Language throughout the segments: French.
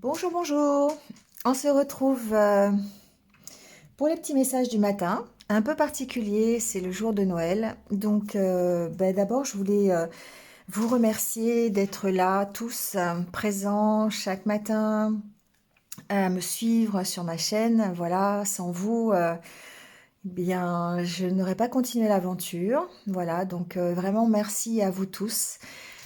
Bonjour, bonjour. On se retrouve pour les petits messages du matin. Un peu particulier, c'est le jour de Noël. Donc, d'abord, je voulais vous remercier d'être là, tous présents chaque matin, à me suivre sur ma chaîne. Voilà, sans vous, bien, je n'aurais pas continué l'aventure. Voilà, donc vraiment merci à vous tous.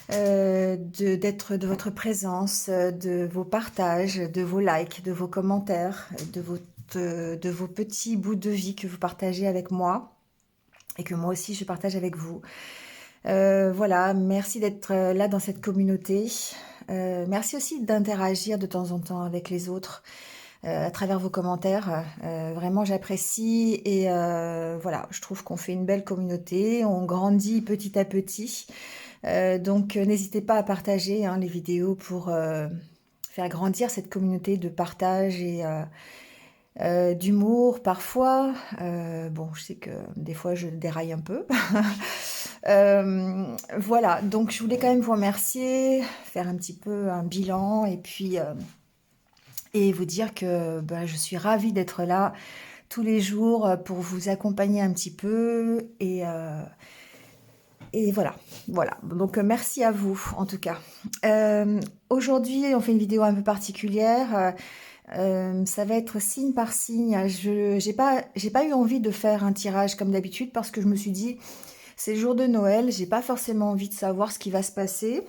D'être de votre présence, de vos partages, de vos likes, de vos commentaires, de vos petits bouts de vie que vous partagez avec moi et que moi aussi je partage avec vous. Voilà, merci d'être là dans cette communauté. Merci aussi d'interagir de temps en temps avec les autres à travers vos commentaires. Vraiment, j'apprécie et voilà, je trouve qu'on fait une belle communauté, on grandit petit à petit. Donc, n'hésitez pas à partager les vidéos pour faire grandir cette communauté de partage et d'humour parfois. Bon, je sais que des fois je déraille un peu. Voilà, donc je voulais quand même vous remercier, faire un petit peu un bilan et puis et vous dire que je suis ravie d'être là tous les jours pour vous accompagner un petit peu et voilà, voilà. Donc merci à vous en tout cas. Aujourd'hui, on fait une vidéo un peu particulière. Ça va être signe par signe. J'ai pas eu envie de faire un tirage comme d'habitude parce que je me suis dit, c'est le jour de Noël, j'ai pas forcément envie de savoir ce qui va se passer.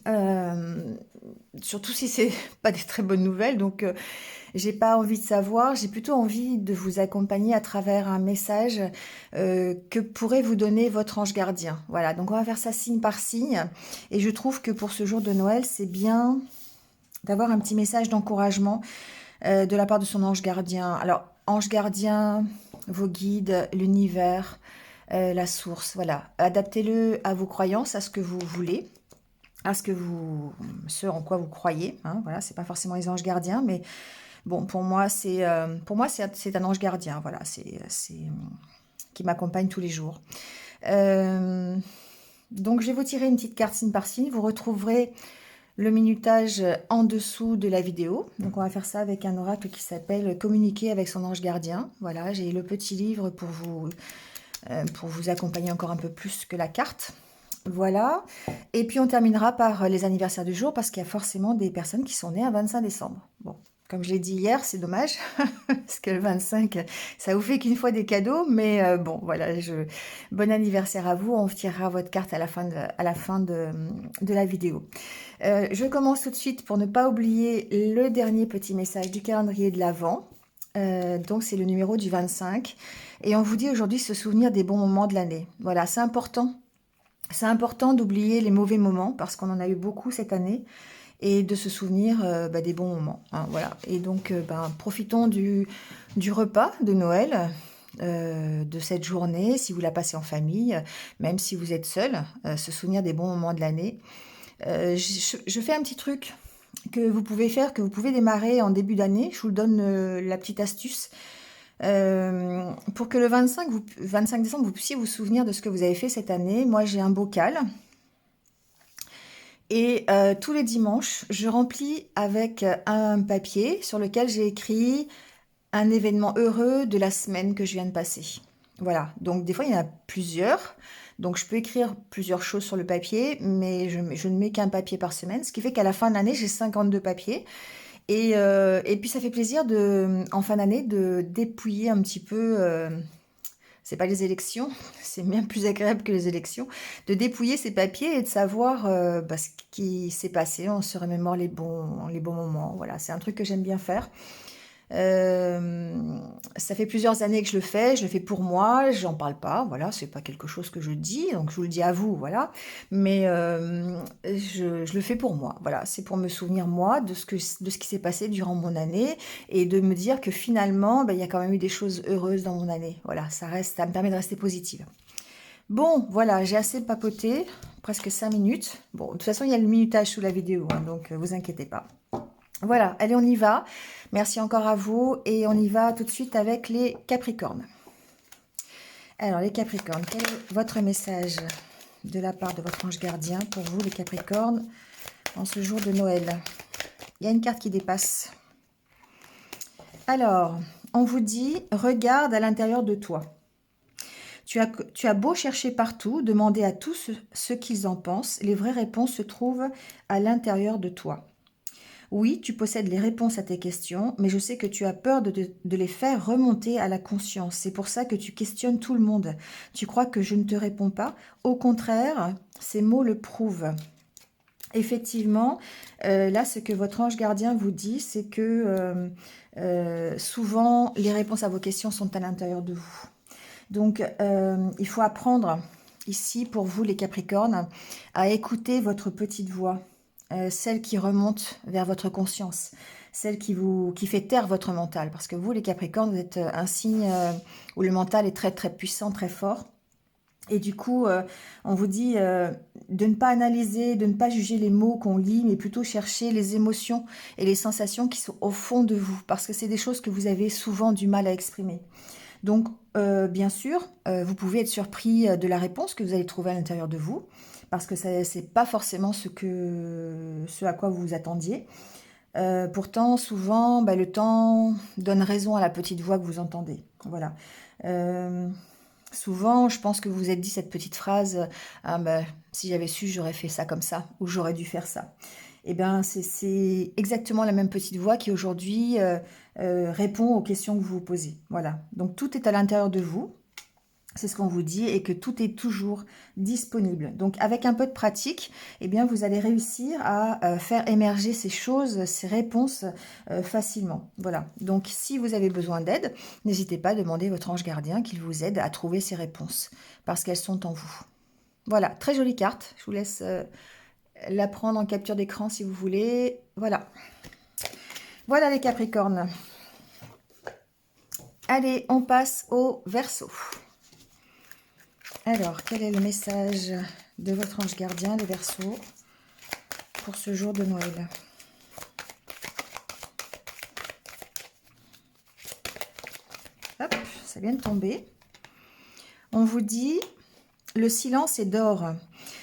Euh, Surtout si c'est pas des très bonnes nouvelles. Donc j'ai pas envie de savoir, j'ai plutôt envie de vous accompagner à travers un message que pourrait vous donner votre ange gardien. Voilà, donc on va faire ça signe par signe. Et je trouve que pour ce jour de Noël, c'est bien d'avoir un petit message d'encouragement de la part de son ange gardien. Alors, ange gardien, vos guides, l'univers, la source, voilà. Adaptez-le à vos croyances, à ce que vous voulez, à ce en quoi vous croyez. Hein, voilà, c'est pas forcément les anges gardiens, mais bon, c'est un ange gardien, voilà, c'est qui m'accompagne tous les jours. Euh, donc je vais vous tirer une petite carte signe par signe. Vous retrouverez le minutage en dessous de la vidéo. Donc on va faire ça avec un oracle qui s'appelle Communiquer avec son ange gardien. Voilà, j'ai le petit livre pour vous accompagner encore un peu plus que la carte. Voilà. Et puis on terminera par les anniversaires du jour parce qu'il y a forcément des personnes qui sont nées un 25 décembre. Bon, comme je l'ai dit hier, c'est dommage parce que le 25, ça vous fait qu'une fois des cadeaux, mais bon, voilà, bon anniversaire à vous. On tirera votre carte à la fin de la vidéo. Je commence tout de suite pour ne pas oublier le dernier petit message du calendrier de l'Avent. Donc c'est le numéro du 25 et on vous dit aujourd'hui se souvenir des bons moments de l'année. Voilà, c'est important. C'est important d'oublier les mauvais moments parce qu'on en a eu beaucoup cette année et de se souvenir des bons moments. Hein, voilà. Et donc, profitons du repas de Noël, de cette journée, si vous la passez en famille, même si vous êtes seul, se souvenir des bons moments de l'année. Je fais un petit truc que vous pouvez faire, que vous pouvez démarrer en début d'année. Je vous donne la petite astuce. Pour que le 25 décembre, vous puissiez vous souvenir de ce que vous avez fait cette année. Moi, j'ai un bocal. Et tous les dimanches, je remplis avec un papier sur lequel j'ai écrit un événement heureux de la semaine que je viens de passer. Voilà, donc des fois il y en a plusieurs, donc je peux écrire plusieurs choses sur le papier, mais je ne mets qu'un papier par semaine, ce qui fait qu'à la fin de l'année, j'ai 52 papiers. Et puis ça fait plaisir en fin d'année de dépouiller un petit peu, c'est pas les élections, c'est bien plus agréable que les élections, de dépouiller ces papiers et de savoir ce qui s'est passé, on se remémore les bons moments, voilà, c'est un truc que j'aime bien faire. Ça fait plusieurs années que je le fais pour moi, j'en parle pas, voilà, c'est pas quelque chose que je dis, donc je vous le dis à vous, voilà, mais je le fais pour moi, voilà, c'est pour me souvenir moi de ce qui s'est passé durant mon année et de me dire que finalement, il y a quand même eu des choses heureuses dans mon année, voilà, ça me permet de rester positive. Bon, voilà, j'ai assez papoté, presque 5 minutes. Bon, de toute façon, il y a le minutage sous la vidéo, hein, donc vous inquiétez pas. Voilà, allez, on y va. Merci encore à vous et on y va tout de suite avec les Capricornes. Alors, les Capricornes, quel est votre message de la part de votre ange gardien pour vous, les Capricornes, en ce jour de Noël? Il y a une carte qui dépasse. Alors, on vous dit, regarde à l'intérieur de toi. Tu as beau chercher partout, demander à tous ce qu'ils en pensent, les vraies réponses se trouvent à l'intérieur de toi. Oui, tu possèdes les réponses à tes questions, mais je sais que tu as peur de les faire remonter à la conscience. C'est pour ça que tu questionnes tout le monde. Tu crois que je ne te réponds pas? Au contraire, ces mots le prouvent. Effectivement, là, ce que votre ange gardien vous dit, c'est que souvent, les réponses à vos questions sont à l'intérieur de vous. Donc, il faut apprendre ici, pour vous les Capricornes, à écouter votre petite voix, celle qui remonte vers votre conscience, celle qui fait taire votre mental. Parce que vous, les Capricornes, vous êtes un signe où le mental est très, très puissant, très fort. Et du coup, on vous dit de ne pas analyser, de ne pas juger les mots qu'on lit, mais plutôt chercher les émotions et les sensations qui sont au fond de vous. Parce que c'est des choses que vous avez souvent du mal à exprimer. Donc, bien sûr, vous pouvez être surpris de la réponse que vous allez trouver à l'intérieur de vous, parce que ce n'est pas forcément ce à quoi vous vous attendiez. Pourtant, souvent, le temps donne raison à la petite voix que vous entendez. Voilà. Souvent, je pense que vous vous êtes dit cette petite phrase, ah, si j'avais su, j'aurais fait ça comme ça, ou j'aurais dû faire ça. Eh bien, c'est exactement la même petite voix qui aujourd'hui répond aux questions que vous vous posez. Voilà. Donc, tout est à l'intérieur de vous. C'est ce qu'on vous dit et que tout est toujours disponible. Donc, avec un peu de pratique, eh bien, vous allez réussir à faire émerger ces choses, ces réponses facilement. Voilà. Donc, si vous avez besoin d'aide, n'hésitez pas à demander à votre ange gardien qu'il vous aide à trouver ces réponses parce qu'elles sont en vous. Voilà. Très jolie carte. Je vous laisse la prendre en capture d'écran si vous voulez. Voilà. Voilà les Capricornes. Allez, on passe au Verseau. Alors, quel est le message de votre ange gardien, les Verseaux, pour ce jour de Noël? Hop, ça vient de tomber. On vous dit, le silence est d'or.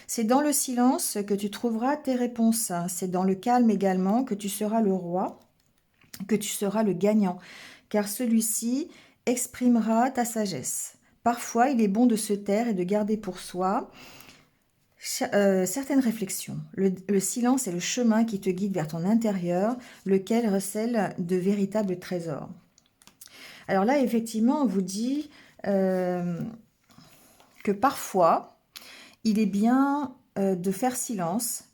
C'est dans le silence que tu trouveras tes réponses. C'est dans le calme également que tu seras le roi, que tu seras le gagnant, car celui-ci exprimera ta sagesse. Parfois, il est bon de se taire et de garder pour soi certaines réflexions. Le silence est le chemin qui te guide vers ton intérieur, lequel recèle de véritables trésors. Alors là, effectivement, on vous dit que parfois, il est bien de faire silence,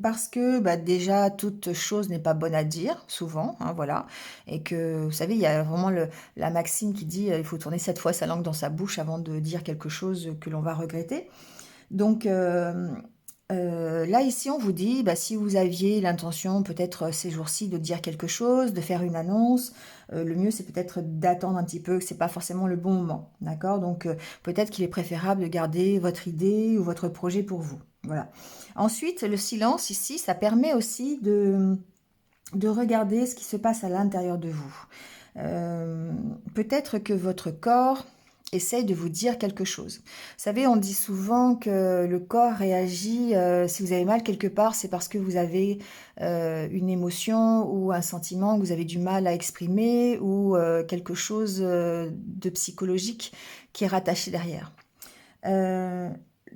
parce que déjà, toute chose n'est pas bonne à dire, souvent, hein, voilà. Et que, vous savez, il y a vraiment la maxime qui dit il faut tourner 7 fois sa langue dans sa bouche avant de dire quelque chose que l'on va regretter. Donc, là, ici, on vous dit, si vous aviez l'intention, peut-être ces jours-ci, de dire quelque chose, de faire une annonce, le mieux, c'est peut-être d'attendre un petit peu, que ce n'est pas forcément le bon moment, d'accord? Donc, peut-être qu'il est préférable de garder votre idée ou votre projet pour vous. Voilà. Ensuite, le silence, ici, ça permet aussi de regarder ce qui se passe à l'intérieur de vous. Peut-être que votre corps essaye de vous dire quelque chose. Vous savez, on dit souvent que le corps réagit, si vous avez mal quelque part, c'est parce que vous avez une émotion ou un sentiment que vous avez du mal à exprimer ou quelque chose de psychologique qui est rattaché derrière.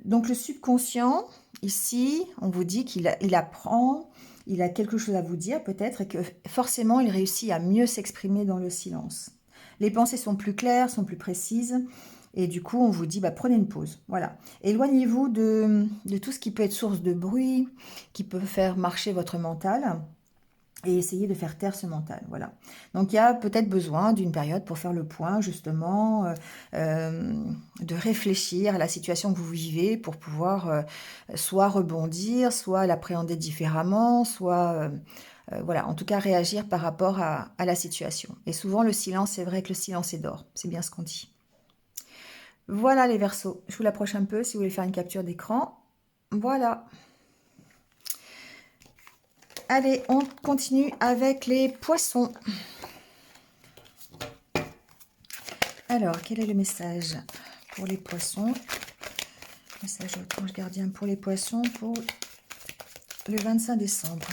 Donc le subconscient, ici, on vous dit qu'il apprend, il a quelque chose à vous dire peut-être et que forcément il réussit à mieux s'exprimer dans le silence. Les pensées sont plus claires, sont plus précises et du coup on vous dit prenez une pause. Voilà. Éloignez-vous de tout ce qui peut être source de bruit, qui peut faire marcher votre mental. Et essayer de faire taire ce mental, voilà. Donc, il y a peut-être besoin d'une période pour faire le point, justement, de réfléchir à la situation que vous vivez pour pouvoir soit rebondir, soit l'appréhender différemment, soit, voilà, en tout cas, réagir par rapport à la situation. Et souvent, le silence, c'est vrai que le silence est d'or, c'est bien ce qu'on dit. Voilà les Verseaux, je vous l'approche un peu si vous voulez faire une capture d'écran. Voilà. Allez, on continue avec les Poissons. Alors, quel est le message pour les Poissons? Message de votre ange gardien pour les Poissons pour le 25 décembre.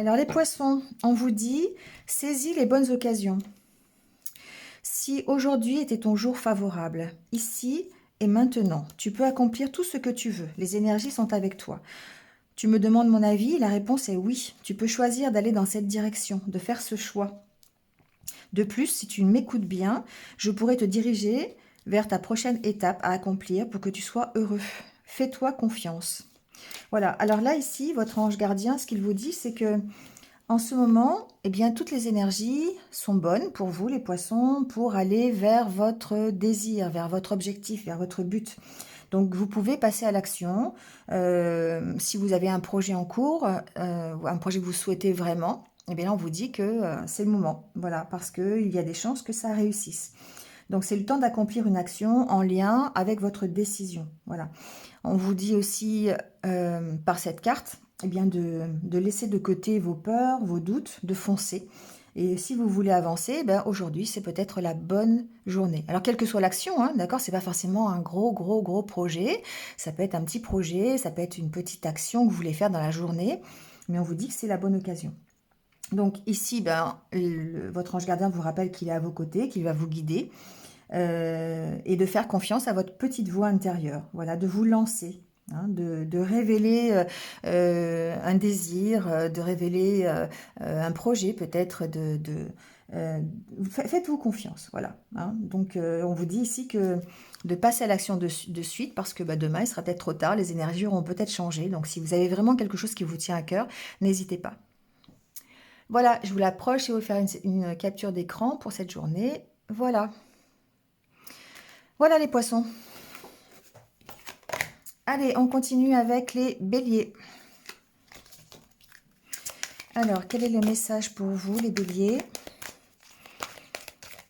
Alors les poissons, on vous dit, saisis les bonnes occasions. Si aujourd'hui était ton jour favorable, ici et maintenant, tu peux accomplir tout ce que tu veux. Les énergies sont avec toi. Tu me demandes mon avis, la réponse est oui. Tu peux choisir d'aller dans cette direction, de faire ce choix. De plus, si tu m'écoutes bien, je pourrais te diriger vers ta prochaine étape à accomplir pour que tu sois heureux. Fais-toi confiance. Voilà, alors là, ici, votre ange gardien, ce qu'il vous dit, c'est que en ce moment, eh bien, toutes les énergies sont bonnes pour vous, les poissons, pour aller vers votre désir, vers votre objectif, vers votre but. Donc, vous pouvez passer à l'action. Si vous avez un projet en cours, un projet que vous souhaitez vraiment, eh bien, on vous dit que c'est le moment. Voilà, parce qu'il y a des chances que ça réussisse. Donc, c'est le temps d'accomplir une action en lien avec votre décision. Voilà. On vous dit aussi par cette carte eh bien de laisser de côté vos peurs, vos doutes, de foncer. Et si vous voulez avancer, ben aujourd'hui, c'est peut-être la bonne journée. Alors, quelle que soit l'action, hein, d'accord, c'est pas forcément un gros projet. Ça peut être un petit projet, ça peut être une petite action que vous voulez faire dans la journée, mais on vous dit que c'est la bonne occasion. Donc ici, ben, votre ange gardien vous rappelle qu'il est à vos côtés, qu'il va vous guider et de faire confiance à votre petite voix intérieure. Voilà, de vous lancer, hein, de révéler un désir, de révéler un projet peut-être. Faites-vous confiance, voilà. Hein. Donc on vous dit ici que de passer à l'action de suite parce que bah, demain il sera peut-être trop tard, les énergies auront peut-être changé. Donc si vous avez vraiment quelque chose qui vous tient à cœur, n'hésitez pas. Voilà, je vous l'approche et vous faire une capture d'écran pour cette journée. Voilà. Voilà les poissons. Allez, on continue avec les béliers. Alors, quel est le message pour vous, les béliers?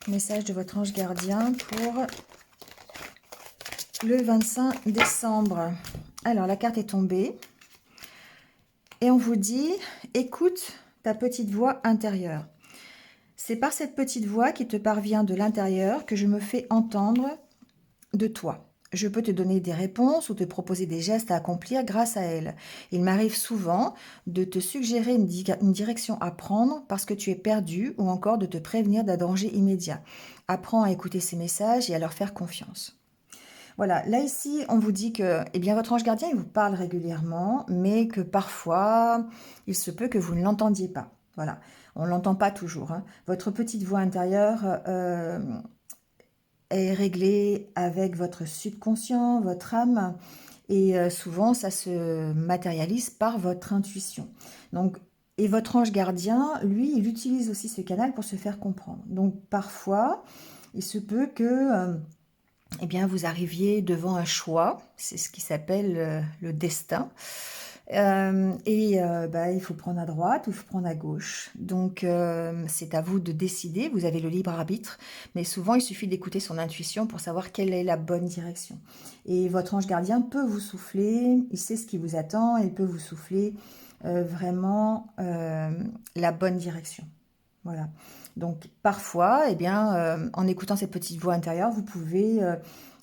Message de votre ange gardien pour le 25 décembre. Alors, la carte est tombée. Et on vous dit, écoute ta petite voix intérieure. C'est par cette petite voix qui te parvient de l'intérieur que je me fais entendre de toi. Je peux te donner des réponses ou te proposer des gestes à accomplir grâce à elle. Il m'arrive souvent de te suggérer une direction à prendre parce que tu es perdu ou encore de te prévenir d'un danger immédiat. Apprends à écouter ces messages et à leur faire confiance. Voilà, là ici, on vous dit que eh bien, votre ange gardien, il vous parle régulièrement, mais que parfois, il se peut que vous ne l'entendiez pas. Voilà, on ne l'entend pas toujours. Hein. Votre petite voix intérieure est réglée avec votre subconscient, votre âme, et souvent, ça se matérialise par votre intuition. Donc, et votre ange gardien, lui, il utilise aussi ce canal pour se faire comprendre. Donc, parfois, il se peut que eh bien, vous arriviez devant un choix, c'est ce qui s'appelle le destin. Bah, il faut prendre à droite ou il faut prendre à gauche. Donc, c'est à vous de décider. Vous avez le libre arbitre. Mais souvent, il suffit d'écouter son intuition pour savoir quelle est la bonne direction. Et votre ange gardien peut vous souffler. Il sait ce qui vous attend. Et il peut vous souffler vraiment la bonne direction. Voilà. Donc, parfois, eh bien, en écoutant cette petite voix intérieure, vous pouvez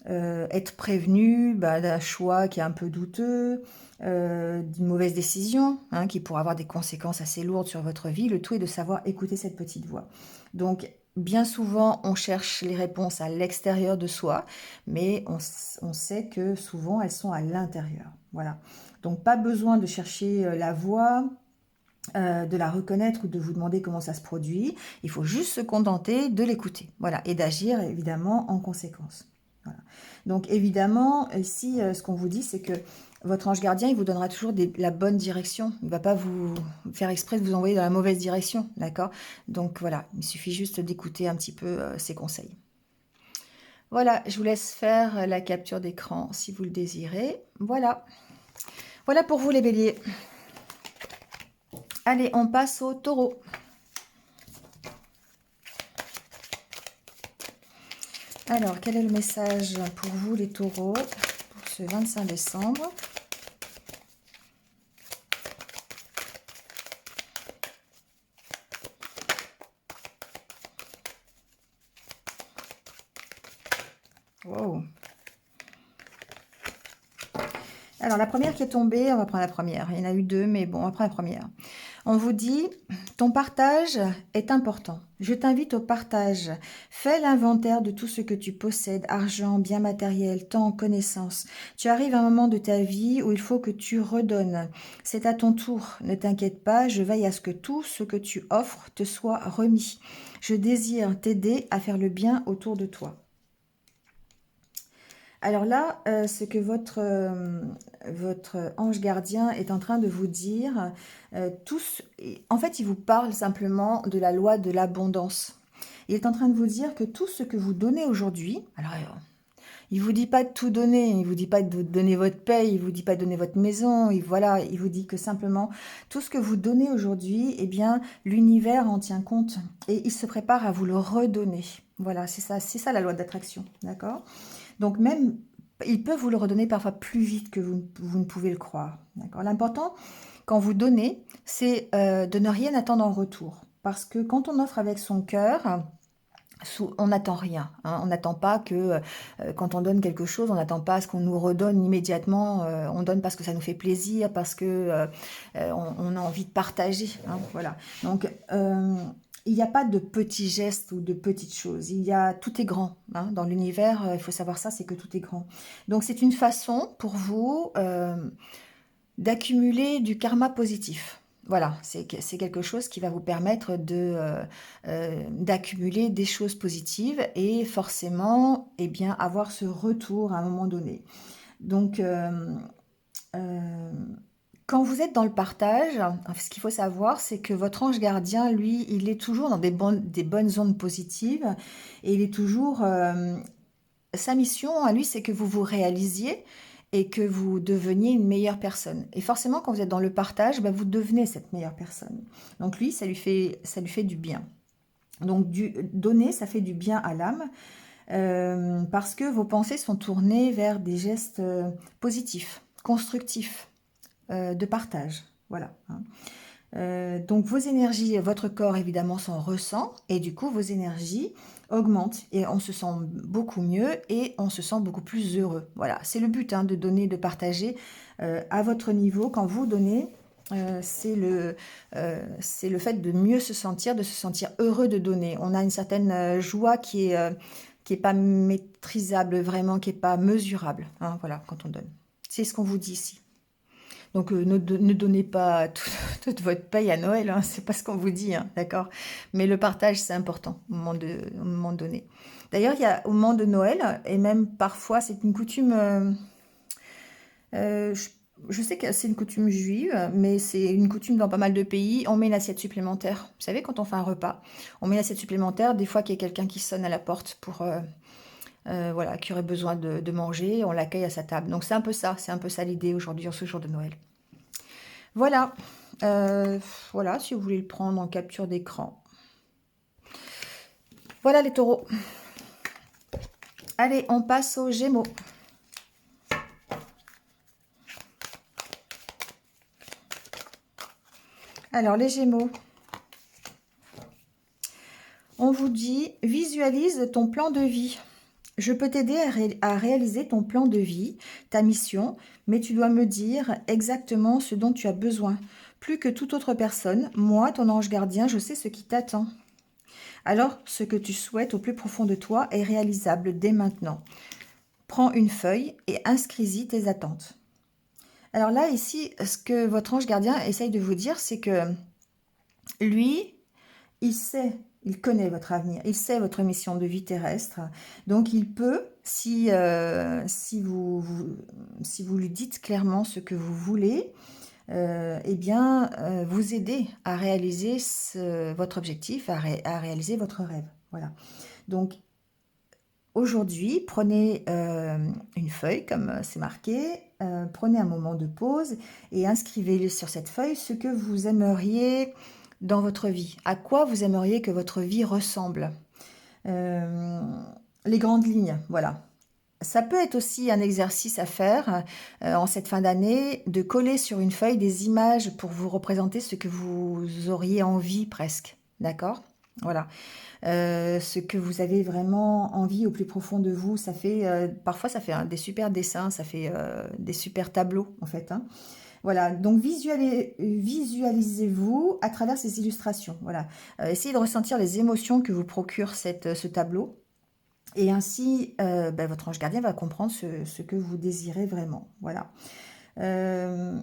être prévenu d'un choix qui est un peu douteux, d'une mauvaise décision, hein, qui pourra avoir des conséquences assez lourdes sur votre vie. Le tout est de savoir écouter cette petite voix. Donc, bien souvent, on cherche les réponses à l'extérieur de soi, mais on sait que souvent, elles sont à l'intérieur. Voilà. Donc, pas besoin de chercher la voix, de la reconnaître ou de vous demander comment ça se produit. Il faut juste se contenter de l'écouter. Voilà. Et d'agir, évidemment, en conséquence. Voilà. Donc, évidemment, ici, ce qu'on vous dit, c'est que votre ange gardien, il vous donnera toujours la bonne direction. Il ne va pas vous faire exprès de vous envoyer dans la mauvaise direction. D'accord? Donc, voilà. Il suffit juste d'écouter un petit peu ses conseils. Voilà. Je vous laisse faire la capture d'écran si vous le désirez. Voilà. Voilà pour vous, les béliers. Allez, on passe au taureau. Alors, quel est le message pour vous, les taureaux, pour ce 25 décembre? Wow. Alors, la première qui est tombée, on va prendre la première. Il y en a eu deux, mais bon, on va prendre la première. On vous dit, ton partage est important. Je t'invite au partage. Fais l'inventaire de tout ce que tu possèdes, argent, biens matériels, temps, connaissances. Tu arrives à un moment de ta vie où il faut que tu redonnes. C'est à ton tour. Ne t'inquiète pas, je veille à ce que tout ce que tu offres te soit remis. Je désire t'aider à faire le bien autour de toi. Alors là, ce que votre ange gardien est en train de vous dire, en fait, il vous parle simplement de la loi de l'abondance. Il est en train de vous dire que tout ce que vous donnez aujourd'hui, alors il vous dit pas de tout donner, il vous dit pas de donner votre paye, il vous dit pas de donner votre maison, voilà, il vous dit que simplement tout ce que vous donnez aujourd'hui, eh bien, l'univers en tient compte et il se prépare à vous le redonner. Voilà, c'est ça la loi d'attraction, d'accord? Donc même, il peut vous le redonner parfois plus vite que vous ne pouvez le croire. D'accord. L'important, quand vous donnez, c'est de ne rien attendre en retour. Parce que quand on offre avec son cœur, on n'attend rien. Hein. On n'attend pas que, quand on donne quelque chose, on n'attend pas à ce qu'on nous redonne immédiatement. On donne parce que ça nous fait plaisir, parce que on a envie de partager. Hein, voilà. Donc, il n'y a pas de petits gestes ou de petites choses. Tout est grand. Hein. Dans l'univers, il faut savoir ça, c'est que tout est grand. Donc, c'est une façon pour vous d'accumuler du karma positif. Voilà, c'est quelque chose qui va vous permettre d'accumuler des choses positives et forcément, eh bien, avoir ce retour à un moment donné. Donc, euh, quand vous êtes dans le partage, ce qu'il faut savoir, c'est que votre ange gardien, lui, il est toujours dans des bonnes ondes positives et il est toujours... sa mission à lui, c'est que vous vous réalisiez et que vous deveniez une meilleure personne. Et forcément, quand vous êtes dans le partage, vous devenez cette meilleure personne. Donc lui, ça lui fait du bien. Donc donner, ça fait du bien à l'âme parce que vos pensées sont tournées vers des gestes positifs, constructifs, de partage. Voilà. Hein. Donc vos énergies, votre corps évidemment s'en ressent et du coup vos énergies augmentent et on se sent beaucoup mieux et on se sent beaucoup plus heureux. Voilà, c'est le but hein, de donner, de partager à votre niveau. Quand vous donnez, c'est le fait de mieux se sentir, de se sentir heureux de donner. On a une certaine joie qui est pas maîtrisable vraiment, qui est pas mesurable. Hein, voilà, quand on donne. C'est ce qu'on vous dit ici. Donc ne donnez pas toute votre paye à Noël, hein, c'est pas ce qu'on vous dit, hein, d'accord? Mais le partage, c'est important au moment donné. D'ailleurs, il y a au moment de Noël, et même parfois, c'est une coutume, je sais que c'est une coutume juive, mais c'est une coutume dans pas mal de pays, on met une assiette supplémentaire. Vous savez, quand on fait un repas, on met une assiette supplémentaire, des fois qu'il y a quelqu'un qui sonne à la porte pour... voilà, qui aurait besoin de manger, on l'accueille à sa table. Donc c'est un peu ça l'idée aujourd'hui en ce jour de Noël. Voilà, voilà, si vous voulez le prendre en capture d'écran. Voilà les taureaux. Allez, on passe aux Gémeaux. Alors les Gémeaux, on vous dit, visualise ton plan de vie. Je peux t'aider à réaliser ton plan de vie, ta mission, mais tu dois me dire exactement ce dont tu as besoin. Plus que toute autre personne, moi, ton ange gardien, je sais ce qui t'attend. Alors, ce que tu souhaites au plus profond de toi est réalisable dès maintenant. Prends une feuille et inscris-y tes attentes. Alors là, ici, ce que votre ange gardien essaye de vous dire, c'est que lui, il sait, il connaît votre avenir, il sait votre mission de vie terrestre. Donc, il peut, si vous lui dites clairement ce que vous voulez, eh bien, vous aider à réaliser votre objectif, à réaliser votre rêve. Voilà. Donc, aujourd'hui, prenez une feuille, comme c'est marqué, prenez un moment de pause et inscrivez sur cette feuille ce que vous aimeriez dans votre vie. À quoi vous aimeriez que votre vie ressemble. Les grandes lignes, voilà. Ça peut être aussi un exercice à faire en cette fin d'année, de coller sur une feuille des images pour vous représenter ce que vous auriez envie presque. D'accord? Voilà. Ce que vous avez vraiment envie au plus profond de vous. Parfois ça fait des super dessins, ça fait des super tableaux en fait. Hein. Voilà, donc visualisez-vous à travers ces illustrations. Voilà, essayez de ressentir les émotions que vous procure ce tableau. Et ainsi, ben, votre ange gardien va comprendre ce que vous désirez vraiment. Voilà. Euh,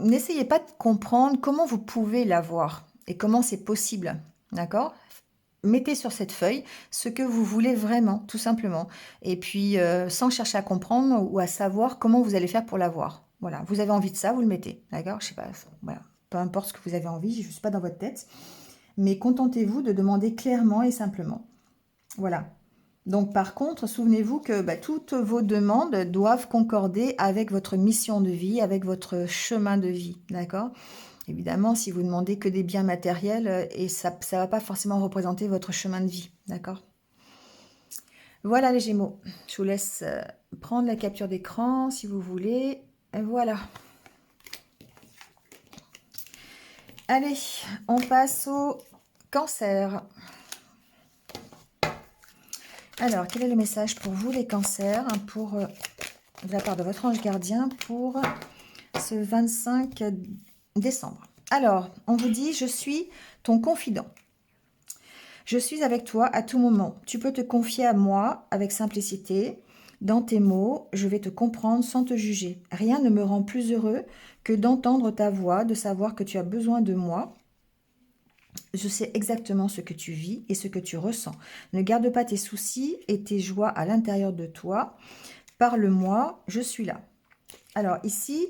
N'essayez pas de comprendre comment vous pouvez l'avoir et comment c'est possible. D'accord? Mettez sur cette feuille ce que vous voulez vraiment, tout simplement. Et puis, sans chercher à comprendre ou à savoir comment vous allez faire pour l'avoir. Voilà, vous avez envie de ça, vous le mettez. D'accord? Je sais pas, voilà. Peu importe ce que vous avez envie, je ne suis pas dans votre tête. Mais contentez-vous de demander clairement et simplement. Voilà. Donc, par contre, souvenez-vous que bah, toutes vos demandes doivent concorder avec votre mission de vie, avec votre chemin de vie. D'accord? Évidemment, si vous demandez que des biens matériels, et ça ne va pas forcément représenter votre chemin de vie. D'accord? Voilà les Gémeaux. Je vous laisse prendre la capture d'écran si vous voulez. Et voilà. Allez, on passe au Cancer. Alors, quel est le message pour vous les cancers, pour, de la part de votre ange gardien pour ce 25 décembre? Alors, on vous dit, je suis ton confident. Je suis avec toi à tout moment. Tu peux te confier à moi avec simplicité. Dans tes mots, je vais te comprendre sans te juger. Rien ne me rend plus heureux que d'entendre ta voix, de savoir que tu as besoin de moi. Je sais exactement ce que tu vis et ce que tu ressens. Ne garde pas tes soucis et tes joies à l'intérieur de toi. Parle-moi, je suis là. Alors ici,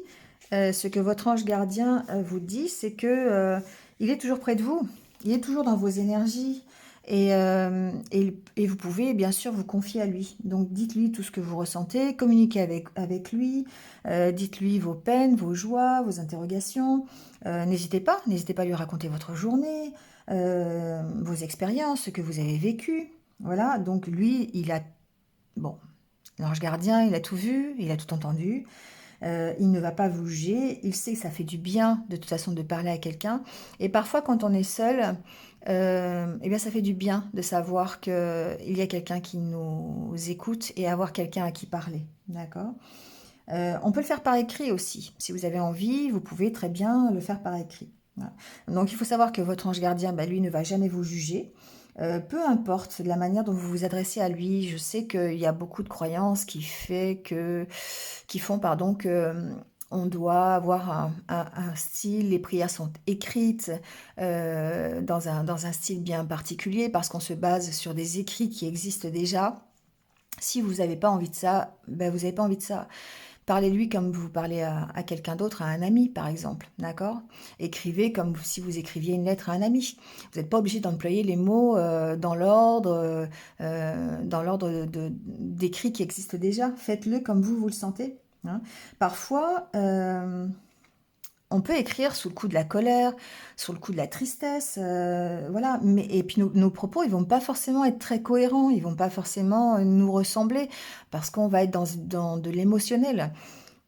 ce que votre ange gardien vous dit, c'est que il est toujours près de vous. Il est toujours dans vos énergies. Et vous pouvez bien sûr vous confier à lui. Donc dites-lui tout ce que vous ressentez, communiquez avec lui, dites-lui vos peines, vos joies, vos interrogations. N'hésitez pas à lui raconter votre journée, vos expériences, ce que vous avez vécu. Voilà, donc lui, bon, l'ange gardien, il a tout vu, il a tout entendu. Il ne va pas vous juger, il sait que ça fait du bien de toute façon de parler à quelqu'un. Et parfois quand on est seul, eh bien ça fait du bien de savoir qu'il y a quelqu'un qui nous écoute et avoir quelqu'un à qui parler. D'accord? On peut le faire par écrit aussi. Si vous avez envie, vous pouvez très bien le faire par écrit. Voilà. Donc il faut savoir que votre ange gardien, bah, lui, ne va jamais vous juger. Peu importe la manière dont vous vous adressez à lui, je sais qu'il y a beaucoup de croyances qui font pardon, que on doit avoir un style, les prières sont écrites dans un style bien particulier parce qu'on se base sur des écrits qui existent déjà. Si vous n'avez pas envie de ça, ben vous n'avez pas envie de ça. Parlez-lui comme vous parlez à quelqu'un d'autre, à un ami par exemple, d'accord? Écrivez comme si vous écriviez une lettre à un ami. Vous n'êtes pas obligé d'employer les mots dans l'ordre d'écrit qui existe déjà. Faites-le comme vous le sentez. Hein. Parfois, on peut écrire sous le coup de la colère, sous le coup de la tristesse, voilà. Mais et puis nos propos, ils vont pas forcément être très cohérents, ils vont pas forcément nous ressembler, parce qu'on va être dans de l'émotionnel.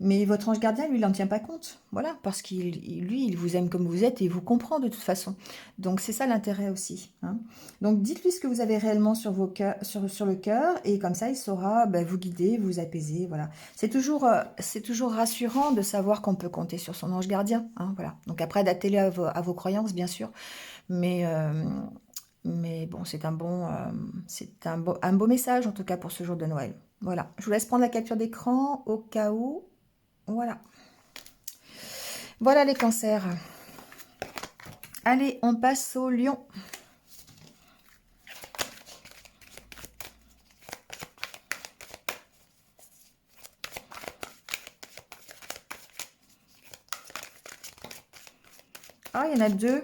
Mais votre ange gardien, lui, il n'en tient pas compte. Voilà, parce lui, il vous aime comme vous êtes et il vous comprend de toute façon. Donc, c'est ça l'intérêt aussi. Hein. Donc, dites-lui ce que vous avez réellement sur le cœur et comme ça, il saura vous guider, vous apaiser. Voilà. C'est toujours rassurant de savoir qu'on peut compter sur son ange gardien. Hein, voilà. Donc, après, adaptez-le à vos croyances, bien sûr. Mais, euh, mais bon, un beau message, en tout cas, pour ce jour de Noël. Voilà. Je vous laisse prendre la capture d'écran au cas où. Voilà. Voilà les cancers. Allez, on passe au lion. Ah, il y en a deux.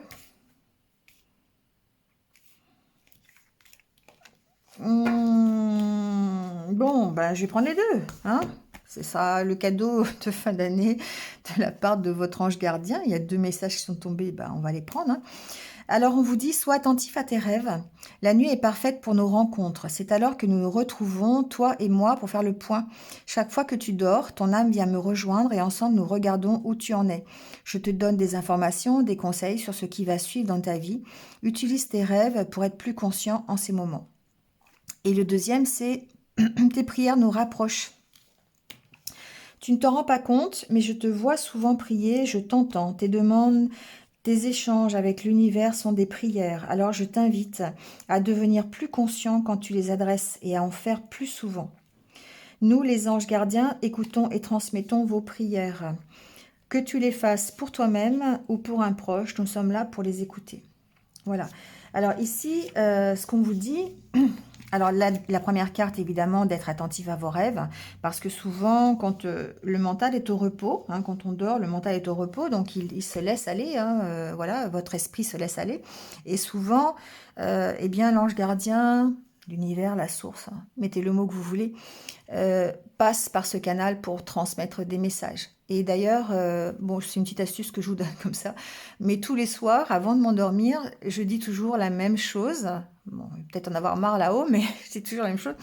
Bon, ben, je vais prendre les deux. Hein. C'est ça le cadeau de fin d'année de la part de votre ange gardien. Il y a deux messages qui sont tombés, ben, on va les prendre. Hein. Alors on vous dit, sois attentif à tes rêves. La nuit est parfaite pour nos rencontres. C'est alors que nous nous retrouvons, toi et moi, pour faire le point. Chaque fois que tu dors, ton âme vient me rejoindre et ensemble nous regardons où tu en es. Je te donne des informations, des conseils sur ce qui va suivre dans ta vie. Utilise tes rêves pour être plus conscient en ces moments. Et le deuxième, c'est tes prières nous rapprochent. Tu ne t'en rends pas compte, mais je te vois souvent prier, je t'entends. Tes demandes, tes échanges avec l'univers sont des prières. Alors je t'invite à devenir plus conscient quand tu les adresses et à en faire plus souvent. Nous, les anges gardiens, écoutons et transmettons vos prières. Que tu les fasses pour toi-même ou pour un proche, nous sommes là pour les écouter. Voilà. Alors ici, ce qu'on vous dit, alors la première carte, évidemment, d'être attentif à vos rêves, parce que souvent, quand le mental est au repos, hein, quand on dort, le mental est au repos, donc il se laisse aller, hein, voilà, votre esprit se laisse aller. Et souvent, eh bien, l'ange gardien, l'univers, la source, hein, mettez le mot que vous voulez, passe par ce canal pour transmettre des messages. Et d'ailleurs, bon, c'est une petite astuce que je vous donne comme ça, mais tous les soirs, avant de m'endormir, je dis toujours la même chose. Bon, peut-être en avoir marre là-haut, mais c'est toujours la même chose.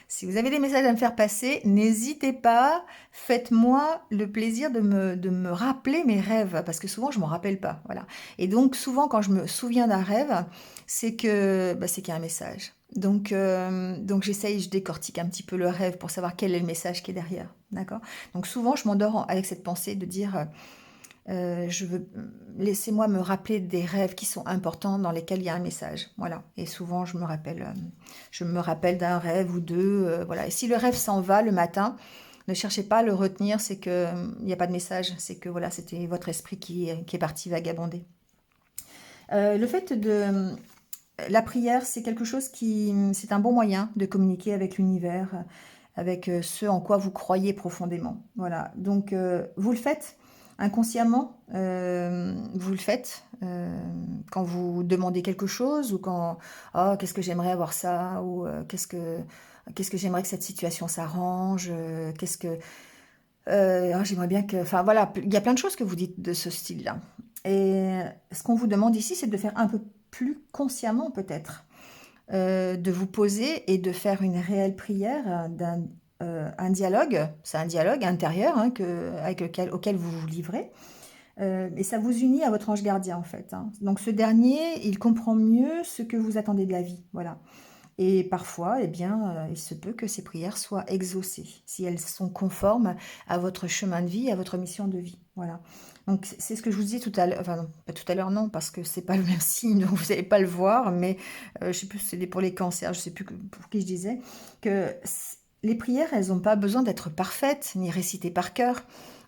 Si vous avez des messages à me faire passer, n'hésitez pas, faites-moi le plaisir de me rappeler mes rêves, parce que souvent je ne m'en rappelle pas. Voilà. Et donc souvent quand je me souviens d'un rêve, c'est que c'est qu'il y a un message. Donc j'essaye, je décortique un petit peu le rêve pour savoir quel est le message qui est derrière. D'accord. Donc souvent je m'endors avec cette pensée de dire laissez-moi me rappeler des rêves qui sont importants dans lesquels il y a un message. Voilà. Et souvent, je me rappelle d'un rêve ou deux. Voilà. Et si le rêve s'en va le matin, ne cherchez pas à le retenir, c'est que il n'y a pas de message. C'est que voilà, c'était votre esprit qui est parti vagabonder. Le fait de la prière, c'est quelque chose c'est un bon moyen de communiquer avec l'univers, avec ce en quoi vous croyez profondément. Voilà. Donc, vous le faites inconsciemment, vous le faites quand vous demandez quelque chose ou quand oh qu'est-ce que j'aimerais avoir ça ou qu'est-ce que j'aimerais que cette situation s'arrange, qu'est-ce que ah, j'aimerais bien que, enfin voilà, il y a plein de choses que vous dites de ce style-là. Et ce qu'on vous demande ici, c'est de faire un peu plus consciemment peut-être, de vous poser et de faire une réelle prière, un dialogue, c'est un dialogue intérieur hein, auquel vous vous livrez. Et ça vous unit à votre ange gardien en fait. Hein. Donc ce dernier, il comprend mieux ce que vous attendez de la vie. Voilà. Et parfois, eh bien, il se peut que ces prières soient exaucées, si elles sont conformes à votre chemin de vie, à votre mission de vie. Voilà. Donc, c'est ce que je vous disais tout à l'heure, enfin, non, pas tout à l'heure, non, parce que c'est pas le même signe, donc vous n'allez pas le voir, mais je sais plus, c'est pour les cancers, je sais plus pour qui je disais, que les prières, elles n'ont pas besoin d'être parfaites, ni récitées par cœur.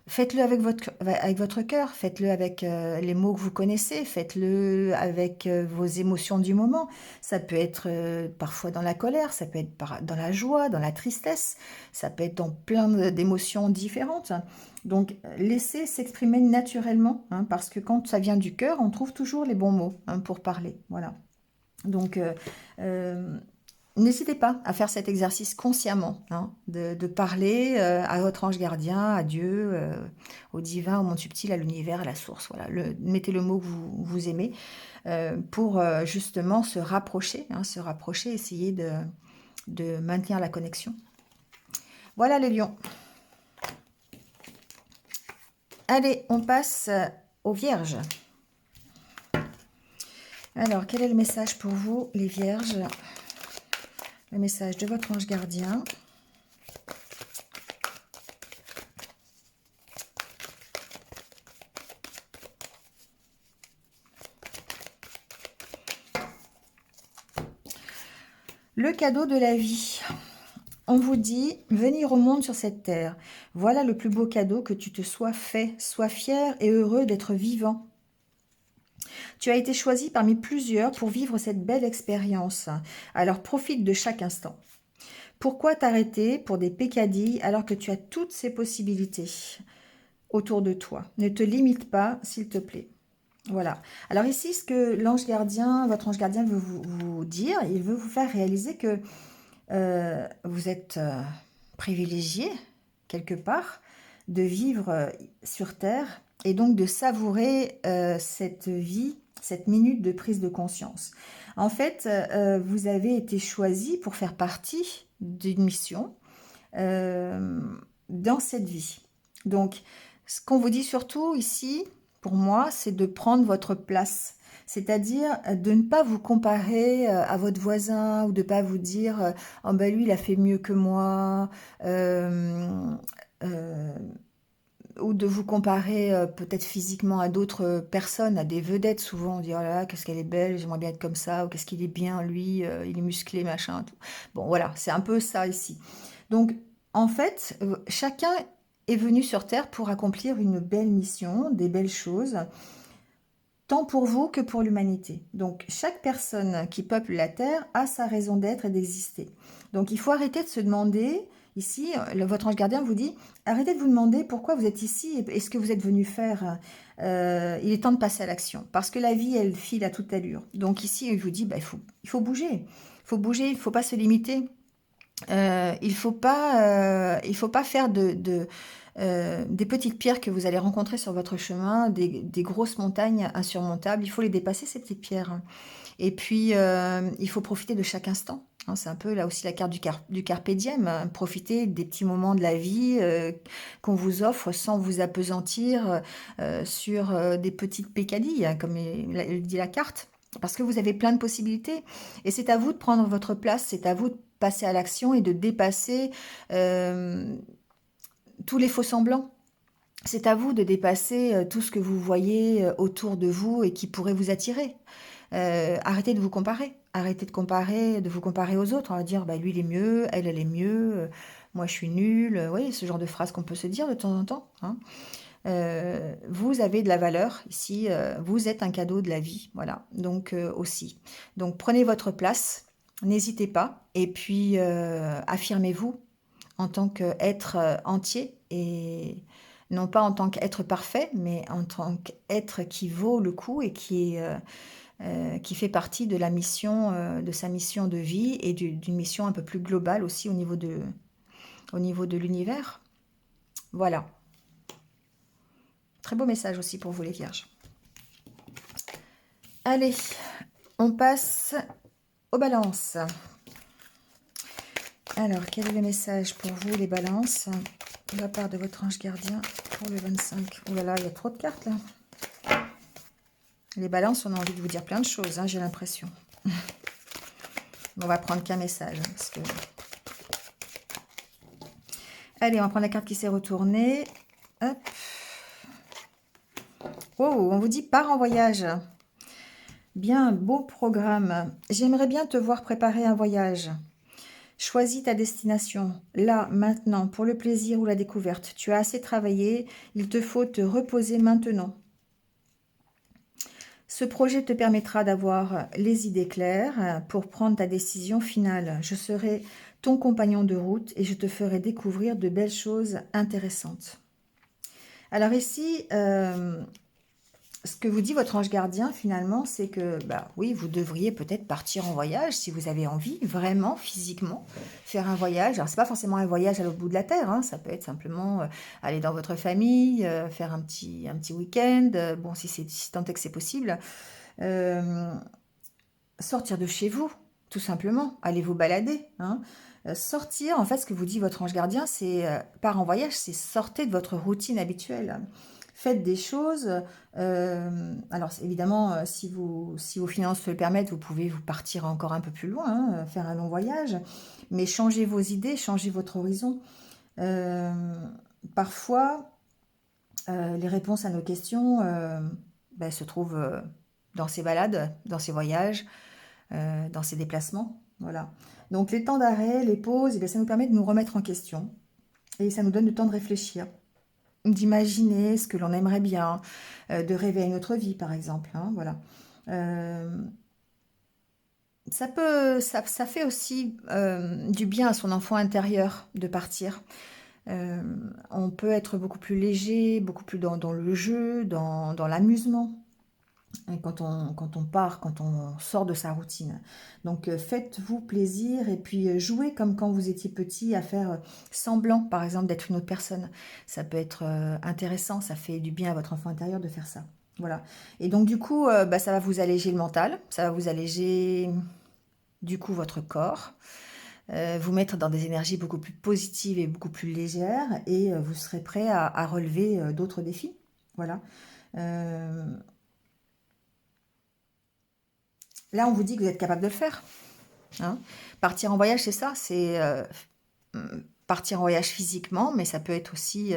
Faites-le avec votre cœur, faites-le avec les mots que vous connaissez, faites-le avec vos émotions du moment. Ça peut être parfois dans la colère, ça peut être dans la joie, dans la tristesse, ça peut être dans plein d'émotions différentes. Donc, laissez s'exprimer naturellement, hein, parce que quand ça vient du cœur, on trouve toujours les bons mots hein, pour parler. Voilà. Donc, euh, n'hésitez pas à faire cet exercice consciemment, hein, de parler à votre ange gardien, à Dieu, au divin, au monde subtil, à l'univers, à la source. Voilà, mettez le mot que vous aimez pour justement se rapprocher, essayer de maintenir la connexion. Voilà les lions. Allez, on passe aux vierges. Alors, quel est le message pour vous, les vierges? Le message de votre ange gardien. Le cadeau de la vie. On vous dit, venir au monde sur cette terre. Voilà le plus beau cadeau que tu te sois fait. Sois fier et heureux d'être vivant. Tu as été choisi parmi plusieurs pour vivre cette belle expérience. Alors profite de chaque instant. Pourquoi t'arrêter pour des peccadilles alors que tu as toutes ces possibilités autour de toi? Ne te limite pas, s'il te plaît. Voilà. Alors ici, ce que l'ange gardien, votre ange gardien veut vous dire, il veut vous faire réaliser que vous êtes privilégié, quelque part, de vivre sur Terre et donc de savourer cette vie, cette minute de prise de conscience. En fait, vous avez été choisi pour faire partie d'une mission dans cette vie. Donc, ce qu'on vous dit surtout ici, pour moi, c'est de prendre votre place. C'est-à-dire de ne pas vous comparer à votre voisin ou de ne pas vous dire « Oh ben lui, il a fait mieux que moi ou de vous comparer peut-être physiquement à d'autres personnes, à des vedettes. Souvent, on dit, oh là là, qu'est-ce qu'elle est belle, j'aimerais bien être comme ça, ou qu'est-ce qu'il est bien, lui, il est musclé, machin, tout. Bon, voilà, c'est un peu ça ici. Donc, en fait, chacun est venu sur Terre pour accomplir une belle mission, des belles choses, tant pour vous que pour l'humanité. Donc, chaque personne qui peuple la Terre a sa raison d'être et d'exister. Donc, il faut arrêter de se demander, ici, votre ange gardien vous dit, arrêtez de vous demander pourquoi vous êtes ici et ce que vous êtes venu faire. Il est temps de passer à l'action. Parce que la vie, elle file à toute allure. Donc, ici, il vous dit, bah, il faut bouger. Il faut bouger, il ne faut pas se limiter. Il faut pas faire des petites pierres que vous allez rencontrer sur votre chemin, des grosses montagnes insurmontables. Il faut les dépasser, ces petites pierres. Et puis, il faut profiter de chaque instant. Hein. C'est un peu là aussi la carte du carpe diem. Hein. Profiter des petits moments de la vie qu'on vous offre sans vous appesantir sur des petites pécadilles, hein, comme elle dit la carte. Parce que vous avez plein de possibilités. Et c'est à vous de prendre votre place, c'est à vous de passer à l'action et de dépasser euh, tous les faux-semblants. C'est à vous de dépasser tout ce que vous voyez autour de vous et qui pourrait vous attirer. Arrêtez de vous comparer. Arrêtez de vous comparer aux autres. On va dire, bah, lui, il est mieux, elle est mieux, moi, je suis nulle. Vous voyez, ce genre de phrase qu'on peut se dire de temps en temps. Hein. Vous avez de la valeur ici. Vous êtes un cadeau de la vie. Voilà. Donc, aussi. Donc, prenez votre place. N'hésitez pas. Et puis, affirmez-vous en tant qu'être entier et non pas en tant qu'être parfait, mais en tant qu'être qui vaut le coup et qui fait partie de la mission, de sa mission de vie et d'une mission un peu plus globale aussi au niveau de l'univers. Voilà. Très beau message aussi pour vous les vierges. Allez, on passe aux balances. Alors, quel est le message pour vous les balances de la part de votre ange gardien pour le 25? Oh là là, il y a trop de cartes là. Les balances, on a envie de vous dire plein de choses, hein, j'ai l'impression. On va prendre qu'un message. Parce que... Allez, on va prendre la carte qui s'est retournée. Hop. Oh, on vous dit part en voyage. Bien, beau programme. J'aimerais bien te voir préparer un voyage. Choisis ta destination, là, maintenant, pour le plaisir ou la découverte. Tu as assez travaillé, il te faut te reposer maintenant. Ce projet te permettra d'avoir les idées claires pour prendre ta décision finale. Je serai ton compagnon de route et je te ferai découvrir de belles choses intéressantes. Alors ici, ce que vous dit votre ange gardien, finalement, c'est que, bah oui, vous devriez peut-être partir en voyage si vous avez envie, vraiment, physiquement, faire un voyage. Alors, c'est pas forcément un voyage à l'autre bout de la terre, hein, ça peut être simplement aller dans votre famille, faire un petit week-end, bon, si tant est que c'est possible. Euh, Sortir de chez vous, tout simplement, allez vous balader. Hein. Sortir, en fait, ce que vous dit votre ange gardien, c'est part en voyage, c'est sortez de votre routine habituelle. Faites des choses. Alors, évidemment, si vos finances le permettent, vous pouvez vous partir encore un peu plus loin, hein, faire un long voyage. Mais changez vos idées, changez votre horizon. Euh, Parfois, les réponses à nos questions ben, se trouvent dans ces balades, dans ces voyages, dans ces déplacements. Voilà. Donc les temps d'arrêt, les pauses, eh bien, ça nous permet de nous remettre en question et ça nous donne le temps de réfléchir, d'imaginer ce que l'on aimerait bien, de rêver à une autre vie, par exemple. Hein, voilà. Euh, ça fait aussi du bien à son enfant intérieur de partir. Euh, on peut être beaucoup plus léger, beaucoup plus dans le jeu, dans l'amusement. Et quand on part, quand on sort de sa routine. Donc faites-vous plaisir et puis jouez comme quand vous étiez petit à faire semblant, par exemple, d'être une autre personne. Ça peut être intéressant, ça fait du bien à votre enfant intérieur de faire ça. Voilà. Et donc du coup, bah, ça va vous alléger le mental, ça va vous alléger du coup votre corps, vous mettre dans des énergies beaucoup plus positives et beaucoup plus légères et vous serez prêt à relever d'autres défis. Voilà. Euh, Là, on vous dit que vous êtes capable de le faire. Hein. Partir en voyage, c'est ça, c'est partir en voyage physiquement, mais ça peut être aussi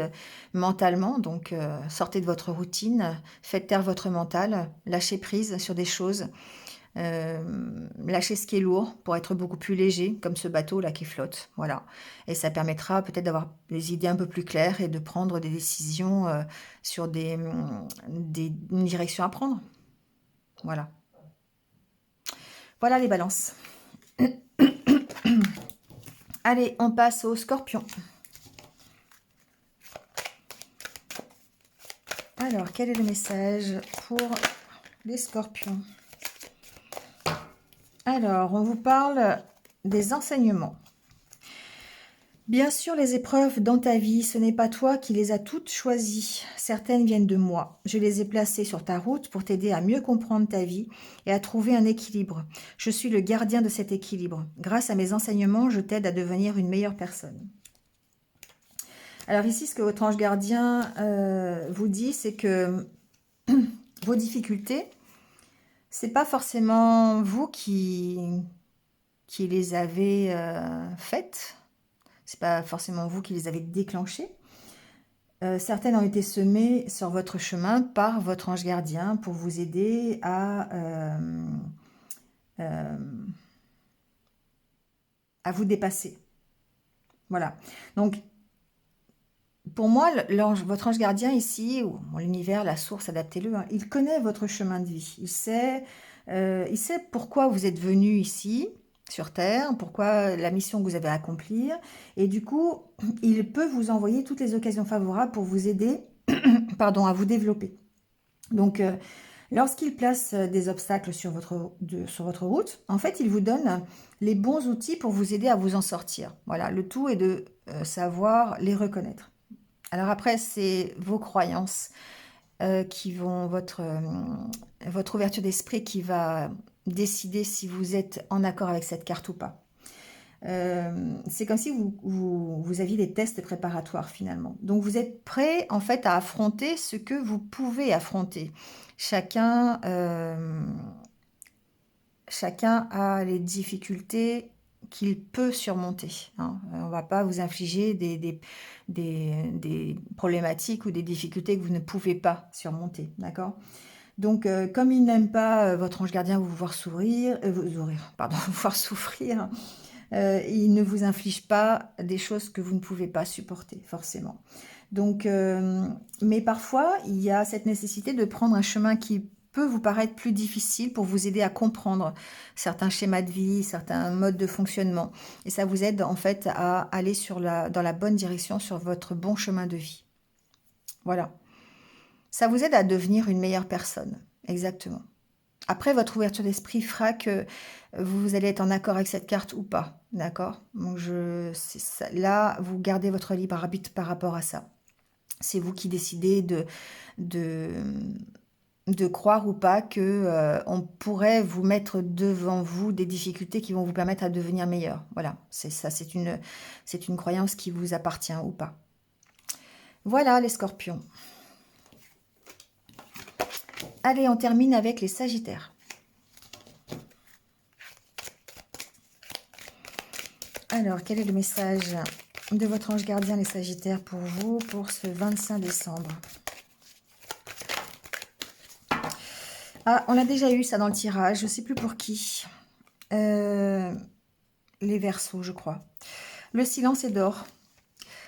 mentalement. Donc, sortez de votre routine, faites taire votre mental, lâchez prise sur des choses, lâchez ce qui est lourd pour être beaucoup plus léger, comme ce bateau-là qui flotte. Voilà. Et ça permettra peut-être d'avoir des idées un peu plus claires et de prendre des décisions sur une direction à prendre. Voilà. Voilà les balances. Allez, on passe au scorpion. Alors, quel est le message pour les scorpions? Alors, on vous parle des enseignements. Bien sûr, les épreuves dans ta vie, ce n'est pas toi qui les as toutes choisies. Certaines viennent de moi. Je les ai placées sur ta route pour t'aider à mieux comprendre ta vie et à trouver un équilibre. Je suis le gardien de cet équilibre. Grâce à mes enseignements, je t'aide à devenir une meilleure personne. Alors ici, ce que votre ange gardien vous dit, c'est que vos difficultés, c'est pas forcément vous qui les avez faites. C'est pas forcément vous qui les avez déclenchées. Certaines ont été semées sur votre chemin par votre ange gardien pour vous aider à vous dépasser. Voilà. Donc, pour moi, votre ange gardien ici, ou l'univers, la source, adaptez-le, hein, il connaît votre chemin de vie. Il sait pourquoi vous êtes venu ici, sur Terre, pourquoi la mission que vous avez à accomplir. Et du coup, il peut vous envoyer toutes les occasions favorables pour vous aider pardon, à vous développer. Donc, lorsqu'il place des obstacles sur votre route, en fait, il vous donne les bons outils pour vous aider à vous en sortir. Voilà, le tout est de savoir les reconnaître. Alors après, c'est vos croyances qui vont, votre ouverture d'esprit qui va décider si vous êtes en accord avec cette carte ou pas. C'est comme si vous aviez des tests préparatoires finalement. Donc vous êtes prêt en fait à affronter ce que vous pouvez affronter. Chacun a les difficultés qu'il peut surmonter. Hein. On ne va pas vous infliger des problématiques ou des difficultés que vous ne pouvez pas surmonter. D'accord? Donc, comme il n'aime pas votre ange gardien vous voir vous voir souffrir, il ne vous inflige pas des choses que vous ne pouvez pas supporter, forcément. Donc, mais parfois, il y a cette nécessité de prendre un chemin qui peut vous paraître plus difficile pour vous aider à comprendre certains schémas de vie, certains modes de fonctionnement. Et ça vous aide en fait à aller dans la bonne direction, sur votre bon chemin de vie. Voilà. Ça vous aide à devenir une meilleure personne. Exactement. Après, votre ouverture d'esprit fera que vous allez être en accord avec cette carte ou pas. D'accord? Donc, là, vous gardez votre libre arbitre par rapport à ça. C'est vous qui décidez de croire ou pas que on pourrait vous mettre devant vous des difficultés qui vont vous permettre à devenir meilleur. Voilà, c'est ça, c'est une croyance qui vous appartient ou pas. Voilà les scorpions. Allez, on termine avec les sagittaires. Alors, quel est le message de votre ange gardien, les sagittaires, pour vous, pour ce 25 décembre? Ah, on a déjà eu ça dans le tirage, je ne sais plus pour qui. Les Verseaux, je crois. Le silence est d'or.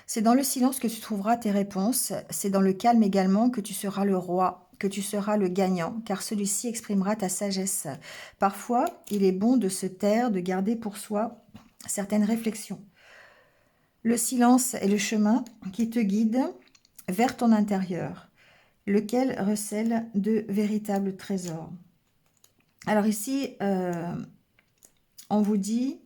C'est dans le silence que tu trouveras tes réponses. C'est dans le calme également que tu seras le roi, que tu seras le gagnant, car celui-ci exprimera ta sagesse. Parfois, il est bon de se taire, de garder pour soi certaines réflexions. Le silence est le chemin qui te guide vers ton intérieur, lequel recèle de véritables trésors. Alors ici, on vous dit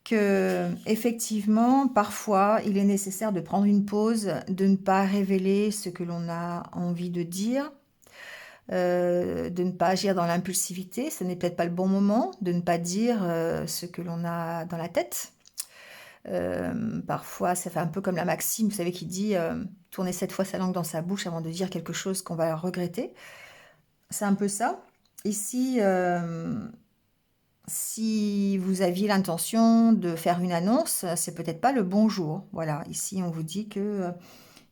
que effectivement, parfois, il est nécessaire de prendre une pause, de ne pas révéler ce que l'on a envie de dire, de ne pas agir dans l'impulsivité, ce n'est peut-être pas le bon moment, de ne pas dire ce que l'on a dans la tête. Parfois, ça fait un peu comme la maxime, vous savez, qui dit tourner 7 fois sa langue dans sa bouche avant de dire quelque chose qu'on va regretter. C'est un peu ça. Ici, Si vous aviez l'intention de faire une annonce, c'est peut-être pas le bon jour. Voilà, ici on vous dit que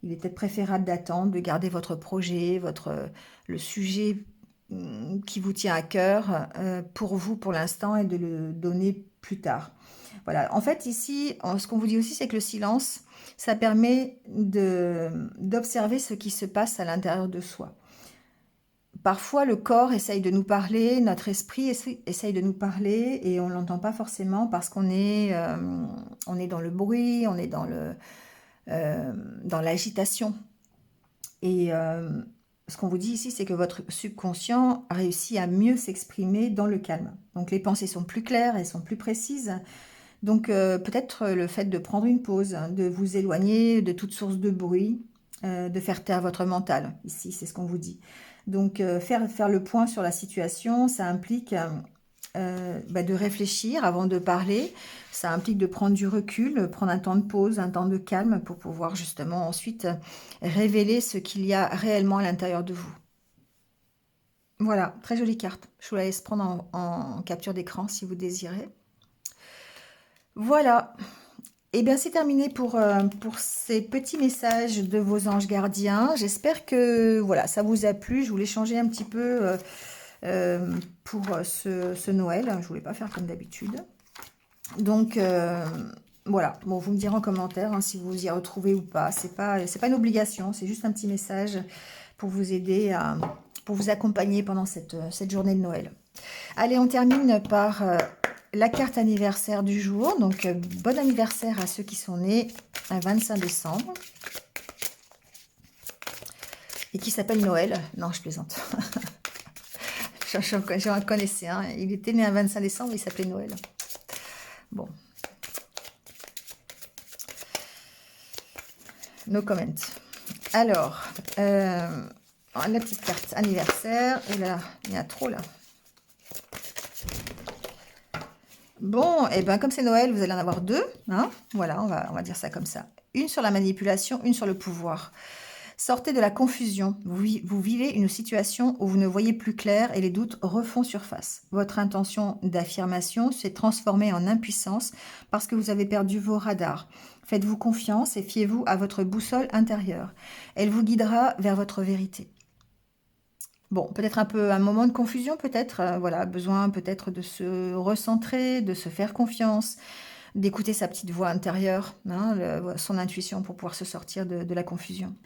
il est peut-être préférable d'attendre, de garder votre projet, le sujet qui vous tient à cœur pour vous pour l'instant et de le donner plus tard. Voilà, en fait ici, ce qu'on vous dit aussi, c'est que le silence, ça permet d'observer ce qui se passe à l'intérieur de soi. Parfois, le corps essaye de nous parler, notre esprit essaye de nous parler et on ne l'entend pas forcément parce on est dans le bruit, on est dans l'agitation. Et ce qu'on vous dit ici, c'est que votre subconscient réussit à mieux s'exprimer dans le calme. Donc les pensées sont plus claires, elles sont plus précises. Donc peut-être le fait de prendre une pause, hein, de vous éloigner de toute source de bruit, de faire taire votre mental. Ici, c'est ce qu'on vous dit. Donc faire le point sur la situation, ça implique de réfléchir avant de parler. Ça implique de prendre du recul, prendre un temps de pause, un temps de calme pour pouvoir justement ensuite révéler ce qu'il y a réellement à l'intérieur de vous. Voilà, très jolie carte. Je vous la laisse prendre en capture d'écran si vous désirez. Voilà. Et bien c'est terminé pour ces petits messages de vos anges gardiens. J'espère que voilà, ça vous a plu. Je voulais changer un petit peu pour ce Noël. Je ne voulais pas faire comme d'habitude. Donc voilà, bon, vous me direz en commentaire hein, si vous vous y retrouvez ou pas. C'est pas une obligation, c'est juste un petit message pour vous aider, pour vous accompagner pendant cette journée de Noël. Allez, on termine par la carte anniversaire du jour. Donc, bon anniversaire à ceux qui sont nés un 25 décembre. Et qui s'appelle Noël. Non, je plaisante. J'en connaissais un. Il était né un 25 décembre, il s'appelait Noël. Bon. No comment. Alors, la petite carte anniversaire. Et là, il y a trop là. Bon, et bien comme c'est Noël, vous allez en avoir deux. Hein, voilà, on va dire ça comme ça. Une sur la manipulation, une sur le pouvoir. Sortez de la confusion. Vous vivez une situation où vous ne voyez plus clair et les doutes refont surface. Votre intention d'affirmation s'est transformée en impuissance parce que vous avez perdu vos radars. Faites-vous confiance et fiez-vous à votre boussole intérieure. Elle vous guidera vers votre vérité. Bon, peut-être un moment de confusion, peut-être. Voilà, besoin peut-être de se recentrer, de se faire confiance, d'écouter sa petite voix intérieure, hein, son intuition pour pouvoir se sortir de la confusion.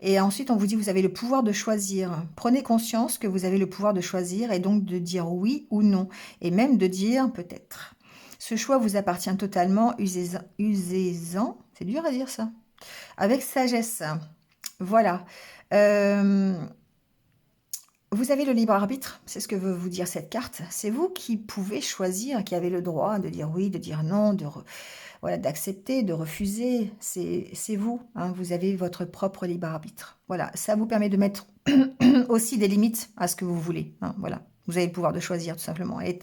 Et ensuite, on vous dit, vous avez le pouvoir de choisir. Prenez conscience que vous avez le pouvoir de choisir et donc de dire oui ou non. Et même de dire peut-être. Ce choix vous appartient totalement, usez-en. C'est dur à dire ça. Avec sagesse. Voilà. Vous avez le libre arbitre, c'est ce que veut vous dire cette carte. C'est vous qui pouvez choisir, qui avez le droit de dire oui, de dire non, voilà, d'accepter, de refuser. C'est vous, hein, vous avez votre propre libre arbitre. Voilà, ça vous permet de mettre aussi des limites à ce que vous voulez. Hein, voilà, vous avez le pouvoir de choisir tout simplement. Elle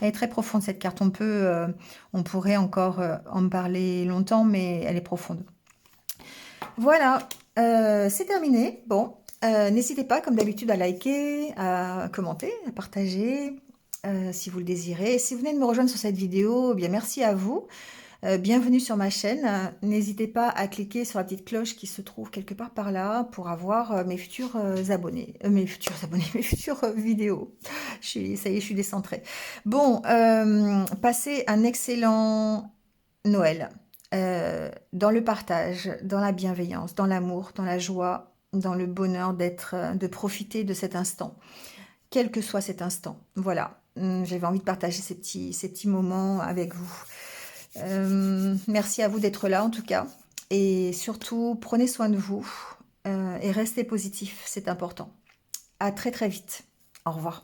est très profonde cette carte. On pourrait encore en parler longtemps, mais elle est profonde. Voilà, c'est terminé. Bon. N'hésitez pas, comme d'habitude, à liker, à commenter, à partager, si vous le désirez. Et si vous venez de me rejoindre sur cette vidéo, eh bien merci à vous. Bienvenue sur ma chaîne. N'hésitez pas à cliquer sur la petite cloche qui se trouve quelque part par là pour avoir mes futurs abonnés. Mes futures vidéos. Ça y est, je suis décentrée. Bon, passez un excellent Noël. Dans le partage, dans la bienveillance, dans l'amour, dans la joie, dans le bonheur de profiter de cet instant, quel que soit cet instant. Voilà, j'avais envie de partager ces petits moments avec vous. Merci à vous d'être là en tout cas. Et surtout, prenez soin de vous et restez positif, c'est important. À très très vite. Au revoir.